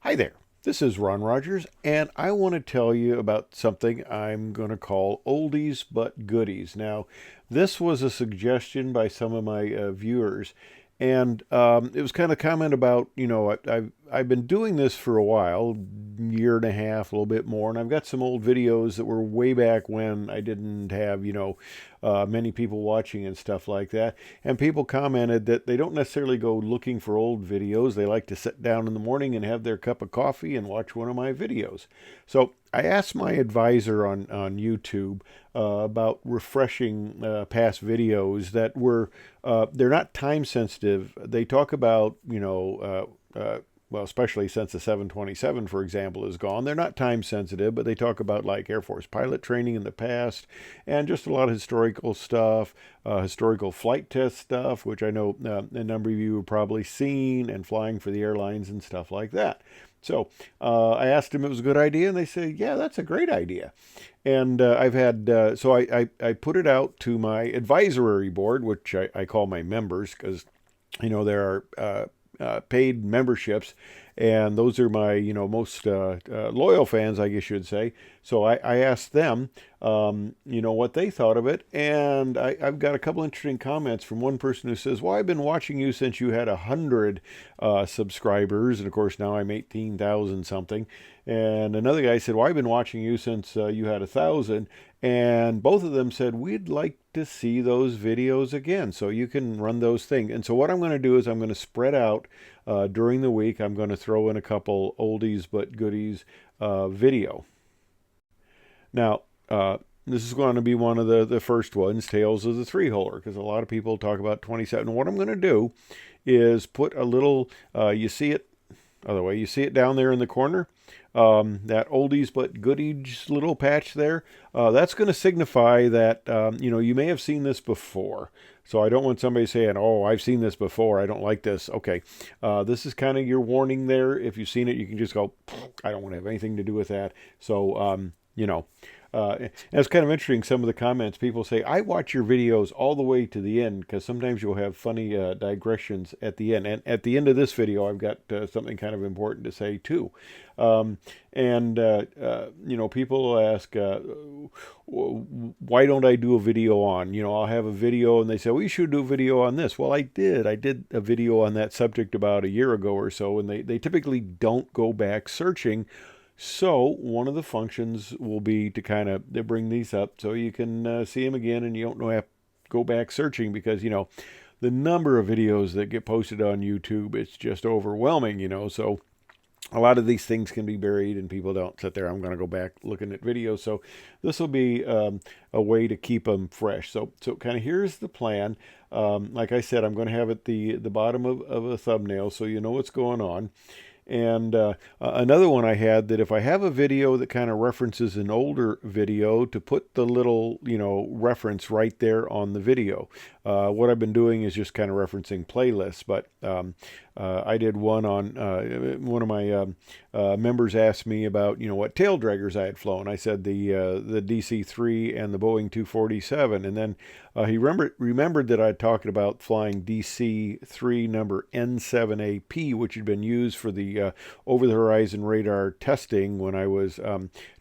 Hi there. This is Ron Rogers, and I want to tell you about something I'm going to call oldies but goodies. Now, this was a suggestion by some of my viewers, and it was kind of comment about, I've been doing this for a while, year and a half, a little bit more, and I've got some old videos that were way back when I didn't have, many people watching and stuff like that. And people commented that they don't necessarily go looking for old videos. They like to sit down in the morning and have their cup of coffee and watch one of my videos. So I asked my advisor on YouTube about refreshing past videos that were, they're not time sensitive. They talk about, well, especially since the 727, for example, is gone. They're not time sensitive, but they talk about like Air Force pilot training in the past and just a lot of historical stuff, historical flight test stuff, which I know a number of you have probably seen, and flying for the airlines and stuff like that. So I asked them if it was a good idea, and they said, yeah, that's a great idea. And I've had, so I put it out to my advisory board, which I call my members because, there are paid memberships, and those are my most loyal fans, I guess you'd say. So I asked them what they thought of it, and I've got a couple interesting comments from one person who says, well, I've been watching you since you had 100 subscribers, and of course now I'm 18,000 something. And another guy said, well, I've been watching you since you had 1,000. And both of them said, we'd like to see those videos again. So you can run those things. And so what I'm going to do is I'm going to spread out during the week. I'm going to throw in a couple oldies but goodies video. Now, this is going to be one of the first ones, Tales of the Three-Holer, because a lot of people talk about 27. What I'm going to do is put a little, you see it, other way, you see it down there in the corner, that oldies but goodies little patch there. That's going to signify that, you may have seen this before. So I don't want somebody saying, oh, I've seen this before, I don't like this. Okay, this is kind of your warning there. If you've seen it, you can just go, I don't want to have anything to do with that. So, and it's kind of interesting, some of the comments, people say, I watch your videos all the way to the end because sometimes you'll have funny digressions at the end. And at the end of this video, I've got something kind of important to say too. People will ask, why don't I do a video on? I'll have a video and they say, well, you should do a video on this. Well, I did. I did a video on that subject about a year ago or so, and they typically don't go back searching. So one of the functions will be to kind of bring these up so you can see them again, and you don't have to go back searching because, the number of videos that get posted on YouTube, it's just overwhelming, so a lot of these things can be buried and people don't sit there, I'm going to go back looking at videos. So this will be a way to keep them fresh. So kind of here's the plan. Like I said, I'm going to have it the bottom of a thumbnail so you know what's going on. And another one I had, that if I have a video that kind of references an older video, to put the little, reference right there on the video. What I've been doing is just kind of referencing playlists, but I did one on, one of my members asked me about, what tail draggers I had flown. I said the DC-3 and the Boeing 247, and then he remembered that I had talked about flying DC-3 number N7AP, which had been used for the over-the-horizon radar testing when I was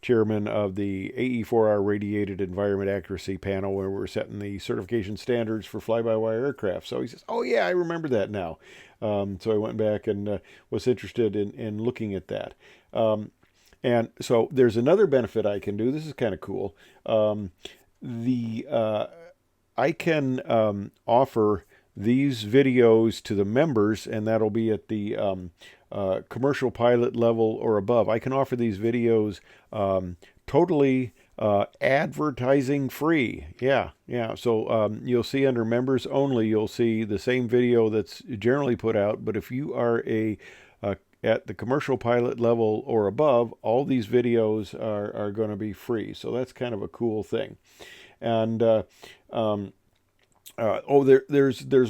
chairman of the AE4R Radiated Environment Accuracy Panel, where we were setting the certification standards for fly-by-wire aircraft. So he says, oh yeah, I remember that now. So I went back and was interested in looking at that. And so there's another benefit I can do. This is kind of cool. I can offer these videos to the members, and that'll be at the commercial pilot level or above. I can offer these videos totally advertising free. Yeah. So you'll see under members only, you'll see the same video that's generally put out. But if you are at the commercial pilot level or above, all these videos are going to be free. So that's kind of a cool thing. And there's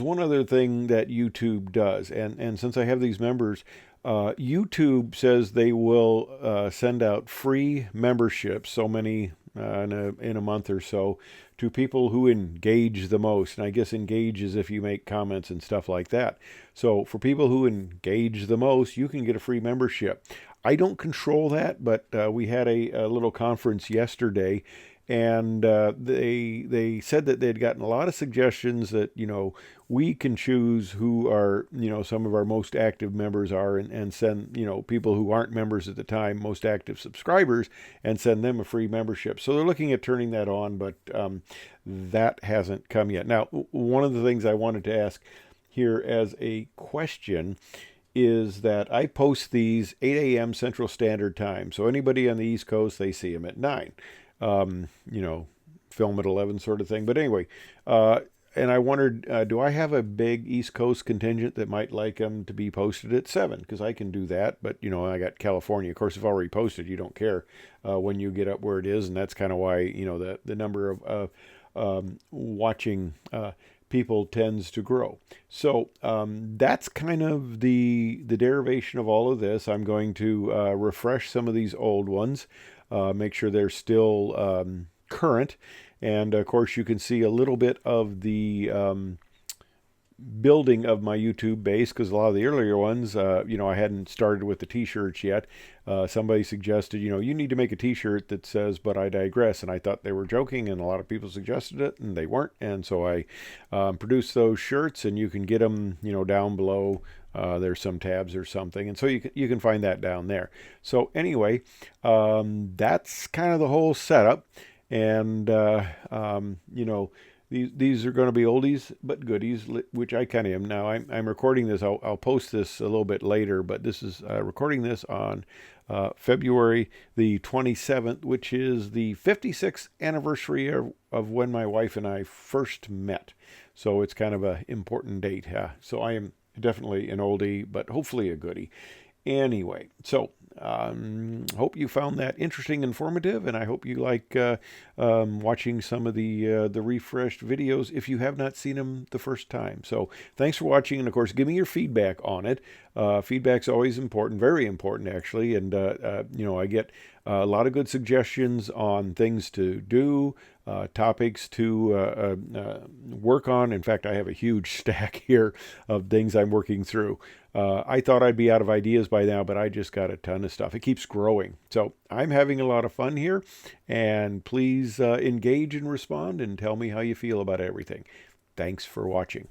one other thing that YouTube does, and since I have these members, YouTube says they will send out free memberships, so many in a month or so to people who engage the most. And I guess engage is if you make comments and stuff like that. So for people who engage the most, you can get a free membership. I don't control that, but we had a little conference yesterday, and they said that they'd gotten a lot of suggestions that we can choose who our some of our most active members are, and send people who aren't members at the time most active subscribers, and send them a free membership. So they're looking at turning that on, but that hasn't come yet. Now, one of the things I wanted to ask here as a question is that I post these 8 a.m. Central Standard Time. So anybody on the East Coast, they see them at 9. Um, you know, film at 11 sort of thing. But anyway, and I wondered, do I have a big East Coast contingent that might like them to be posted at 7? Because I can do that. But, I got California. Of course, if already posted, you don't care when you get up where it is. And that's kind of why, the number of watching people tends to grow. So that's kind of the derivation of all of this. I'm going to refresh some of these old ones, make sure they're still current. And of course, you can see a little bit of the building of my YouTube base, because a lot of the earlier ones, I hadn't started with the t-shirts yet. Somebody suggested, you need to make a t-shirt that says, "But I digress." And I thought they were joking, and a lot of people suggested it, and they weren't. And so I produced those shirts, and you can get them, down below. There's some tabs or something. And so you can find that down there. So anyway, that's kind of the whole setup. And, these are going to be oldies but goodies, which I kind of am now. I'm recording this. I'll post this a little bit later, but this is recording this on February the 27th, which is the 56th anniversary of when my wife and I first met. So it's kind of an important date. So I am definitely an oldie, but hopefully a goodie. Anyway, so hope you found that interesting, informative, and I hope you like watching some of the refreshed videos if you have not seen them the first time. So thanks for watching, and of course, give me your feedback on it. Feedback's always important, very important actually, and I get a lot of good suggestions on things to do, topics to work on. In fact, I have a huge stack here of things I'm working through. I thought I'd be out of ideas by now, but I just got a ton of stuff. It keeps growing. So I'm having a lot of fun here, and please engage and respond and tell me how you feel about everything. Thanks for watching.